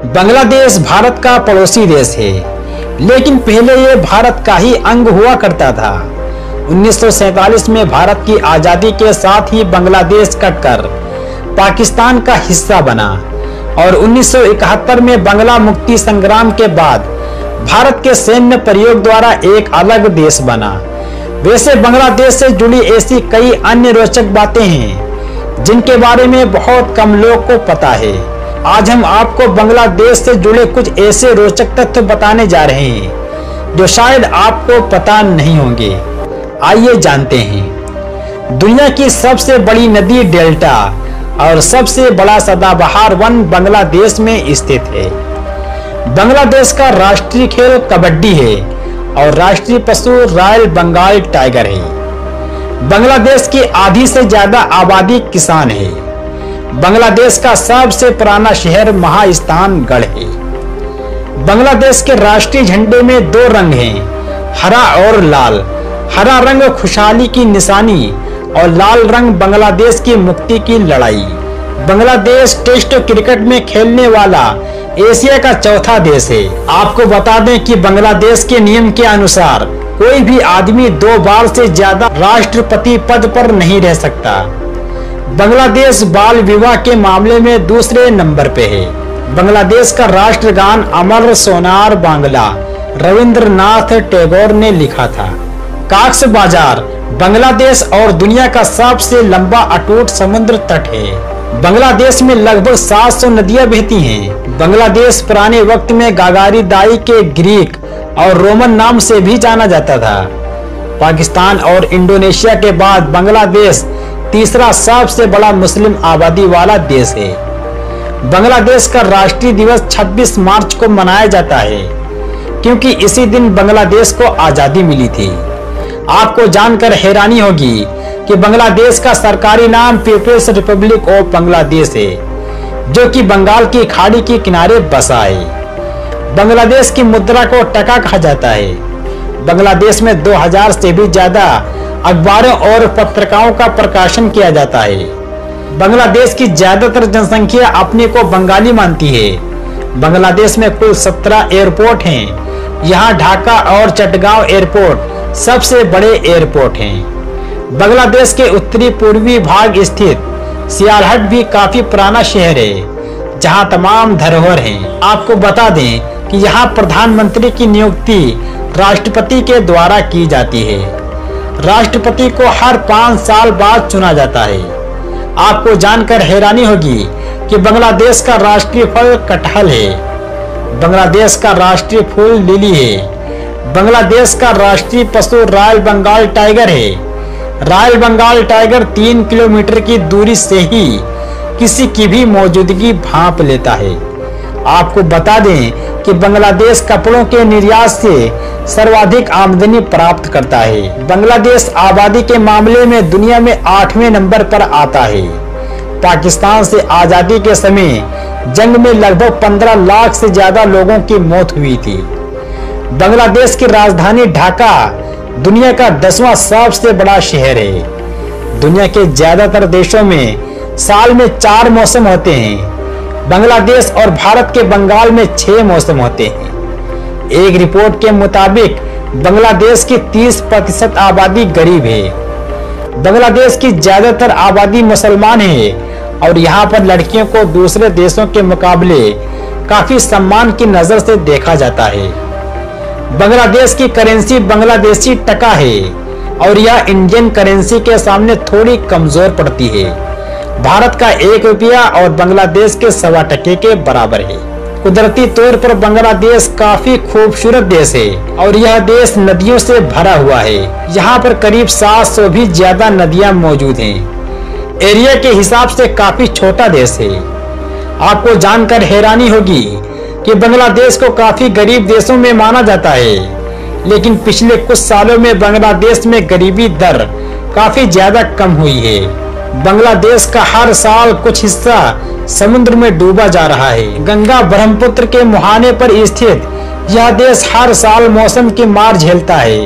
बांग्लादेश भारत का पड़ोसी देश है, लेकिन पहले ये भारत का ही अंग हुआ करता था। 1947 में भारत की आजादी के साथ ही बांग्लादेश कटकर पाकिस्तान का हिस्सा बना और 1971 में बांग्ला मुक्ति संग्राम के बाद भारत के सैन्य प्रयोग द्वारा एक अलग देश बना। वैसे बांग्लादेश से जुड़ी ऐसी कई अन्य रोचक बातें हैं जिनके बारे में बहुत कम लोग को पता है। आज हम आपको बांग्लादेश से जुड़े कुछ ऐसे रोचक तथ्य बताने जा रहे हैं जो शायद आपको पता नहीं होंगे। आइए जानते हैं। दुनिया की सबसे बड़ी नदी डेल्टा और सबसे बड़ा सदाबहार वन बांग्लादेश में स्थित है। बांग्लादेश का राष्ट्रीय खेल कबड्डी है और राष्ट्रीय पशु रॉयल बंगाल टाइगर है। बांग्लादेश की आधी से ज्यादा आबादी किसान है। बांग्लादेश का सबसे पुराना शहर महास्थानगढ़ है। बांग्लादेश के राष्ट्रीय झंडे में दो रंग हैं, हरा और लाल। हरा रंग खुशहाली की निशानी और लाल रंग बांग्लादेश की मुक्ति की लड़ाई। बांग्लादेश टेस्ट क्रिकेट में खेलने वाला एशिया का चौथा देश है। आपको बता दें कि बांग्लादेश के नियम के अनुसार कोई भी आदमी 2 बार से ज्यादा राष्ट्रपति पद पर नहीं रह सकता। बांग्लादेश बाल विवाह के मामले में दूसरे नंबर पे है। बांग्लादेश का राष्ट्रगान अमर सोनार बांग्ला रविंद्रनाथ टैगोर ने लिखा था। कॉक्स बाजार बांग्लादेश और दुनिया का सबसे लंबा अटूट समुद्र तट है। बांग्लादेश में लगभग 700 नदियां बहती हैं। बांग्लादेश पुराने वक्त में गागारी दाई के ग्रीक और रोमन नाम से भी जाना जाता था। पाकिस्तान और इंडोनेशिया के बाद बांग्लादेश तीसरा सबसे बड़ा मुस्लिम आबादी वाला देश है। बांग्लादेश का राष्ट्रीय दिवस 26 मार्च को मनाया जाता है क्योंकि इसी दिन बांग्लादेश को आजादी मिली थी। आपको जानकर हैरानी होगी कि बांग्लादेश का सरकारी नाम पीपल्स रिपब्लिक ऑफ बांग्लादेश है, जो कि बंगाल की खाड़ी के किनारे बसा है। बांग्लादेश की मुद्रा को टका कहा जाता है। बांग्लादेश में 2000 से भी ज्यादा अखबारों और पत्रिकाओं का प्रकाशन किया जाता है। बांग्लादेश की ज्यादातर जनसंख्या अपने को बंगाली मानती है। बांग्लादेश में कुल 17 एयरपोर्ट हैं। यहाँ ढाका और चटगांव एयरपोर्ट सबसे बड़े एयरपोर्ट हैं। बांग्लादेश के उत्तरी पूर्वी भाग स्थित सियालहट भी काफी पुराना शहर है, जहाँ तमाम धरोहर हैं। आपको बता दें कि यहाँ प्रधानमंत्री की नियुक्ति राष्ट्रपति के द्वारा की जाती है। राष्ट्रपति को हर 5 साल बाद चुना जाता है। आपको जानकर हैरानी होगी कि बांग्लादेश का राष्ट्रीय फल कटहल है। बांग्लादेश का राष्ट्रीय फूल लिली है। बांग्लादेश का राष्ट्रीय पशु रॉयल बंगाल टाइगर है। रॉयल बंगाल टाइगर 3 किलोमीटर की दूरी से ही किसी की भी मौजूदगी भांप लेता है। आपको बता दें कि बांग्लादेश कपड़ों के निर्यात से सर्वाधिक आमदनी प्राप्त करता है। बांग्लादेश आबादी के मामले में दुनिया में 8वें नंबर पर आता है। पाकिस्तान से आजादी के समय जंग में लगभग 15 लाख से ज्यादा लोगों की मौत हुई थी। बांग्लादेश की राजधानी ढाका दुनिया का 10वां सबसे बड़ा शहर है। दुनिया के ज्यादातर देशों में साल में 4 मौसम होते हैं। बांग्लादेश और भारत के बंगाल में 6 मौसम होते हैं। एक रिपोर्ट के मुताबिक बांग्लादेश की 30% आबादी गरीब है। बांग्लादेश की ज्यादातर आबादी मुसलमान है और यहाँ पर लड़कियों को दूसरे देशों के मुकाबले काफी सम्मान की नजर से देखा जाता है। बांग्लादेश की करेंसी बांग्लादेशी टका है और यह इंडियन करेंसी के सामने थोड़ी कमजोर पड़ती है। भारत का 1 रुपया और बांग्लादेश के 1.25 टके के बराबर है। कुदरती तौर पर बांग्लादेश काफी खूबसूरत देश है और यह देश नदियों से भरा हुआ है। यहाँ पर करीब 700 भी ज्यादा नदियाँ मौजूद हैं। एरिया के हिसाब से काफी छोटा देश है। आपको जानकर हैरानी होगी कि बांग्लादेश को काफी गरीब देशों में माना जाता है, लेकिन पिछले कुछ सालों में बांग्लादेश में गरीबी दर काफी ज्यादा कम हुई है। बांग्लादेश का हर साल कुछ हिस्सा समुद्र में डूबा जा रहा है। गंगा ब्रह्मपुत्र के मुहाने पर स्थित यह देश हर साल मौसम की मार झेलता है।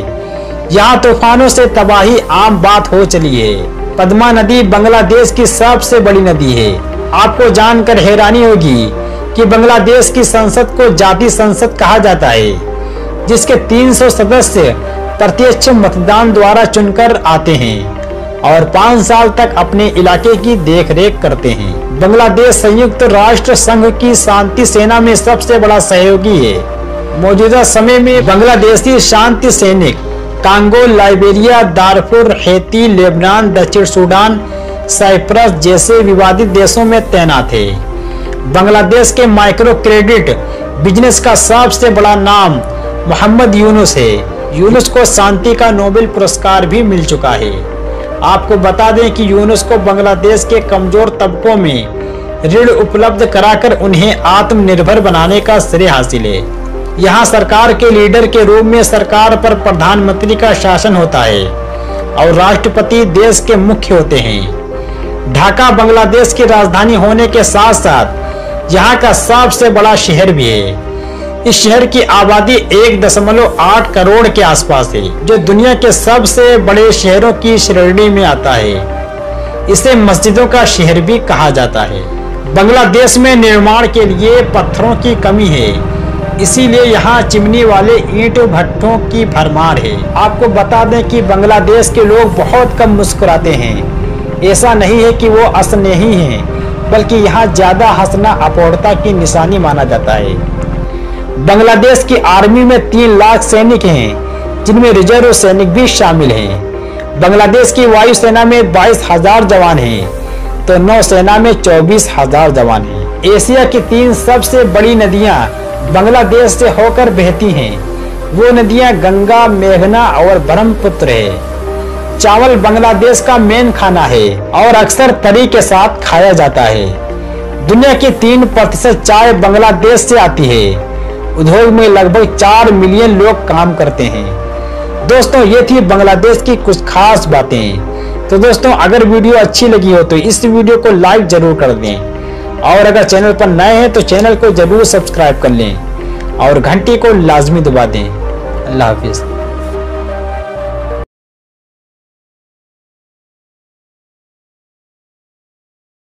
यहाँ तूफानों से तबाही आम बात हो चली है। पद्मा नदी बांग्लादेश की सबसे बड़ी नदी है। आपको जानकर हैरानी होगी कि बांग्लादेश की संसद को जातीय संसद कहा जाता है, जिसके 300 सदस्य प्रत्यक्ष मतदान द्वारा चुनकर आते हैं और 5 साल तक अपने इलाके की देखरेख करते हैं। बांग्लादेश संयुक्त राष्ट्र संघ की शांति सेना में सबसे बड़ा सहयोगी है। मौजूदा समय में बांग्लादेशी शांति सैनिक Congo, Liberia, Darfur, Haiti, Lebanon, दक्षिण सूडान, साइप्रस जैसे विवादित देशों में तैनात है। बांग्लादेश के माइक्रो क्रेडिट बिजनेस का सबसे बड़ा नाम मोहम्मद यूनुस है। यूनुस को शांति का नोबेल पुरस्कार भी मिल चुका है। आपको बता दें कि यूनुस को बांग्लादेश के कमजोर तबकों में ऋण उपलब्ध कराकर उन्हें आत्मनिर्भर बनाने का श्रेय हासिल है। यहाँ सरकार के लीडर के रूप में सरकार पर प्रधानमंत्री का शासन होता है और राष्ट्रपति देश के मुख्य होते हैं। ढाका बांग्लादेश की राजधानी होने के साथ साथ यहाँ का सबसे बड़ा शहर भी है। इस शहर की आबादी 1.8 करोड़ के आसपास है, जो दुनिया के सबसे बड़े शहरों की श्रेणी में आता है। इसे मस्जिदों का शहर भी कहा जाता है। बांग्लादेश में निर्माण के लिए पत्थरों की कमी है, इसीलिए यहाँ चिमनी वाले ईंट भट्टों की भरमार है। आपको बता दें कि बांग्लादेश के लोग बहुत कम मुस्कुराते हैं। ऐसा नहीं है कि वो अस्नेही हैं, बल्कि यहाँ ज्यादा हंसना अपौढ़ता की निशानी माना जाता है। बांग्लादेश की आर्मी में 3 लाख सैनिक हैं, जिनमें रिजर्व सैनिक भी शामिल हैं। बांग्लादेश की वायुसेना में 22,000 जवान हैं, तो नौसेना में 24,000 जवान हैं। एशिया की 3 सबसे बड़ी नदियां बांग्लादेश से होकर बहती हैं। वो नदियां गंगा, मेघना और ब्रह्मपुत्र है। चावल बांग्लादेश का मेन खाना है और अक्सर तरी के साथ खाया जाता है। दुनिया की 3% चाय बांग्लादेश से आती है। उद्योग में लगभग 4 मिलियन लोग काम करते हैं। दोस्तों, ये थी बांग्लादेश की कुछ खास बातें। तो दोस्तों, अगर वीडियो अच्छी लगी हो तो इस वीडियो को लाइक जरूर कर दें और अगर चैनल पर नए हैं तो चैनल को जरूर सब्सक्राइब कर लें और घंटी को लाजमी दबा दें। अल्लाह हाफिज।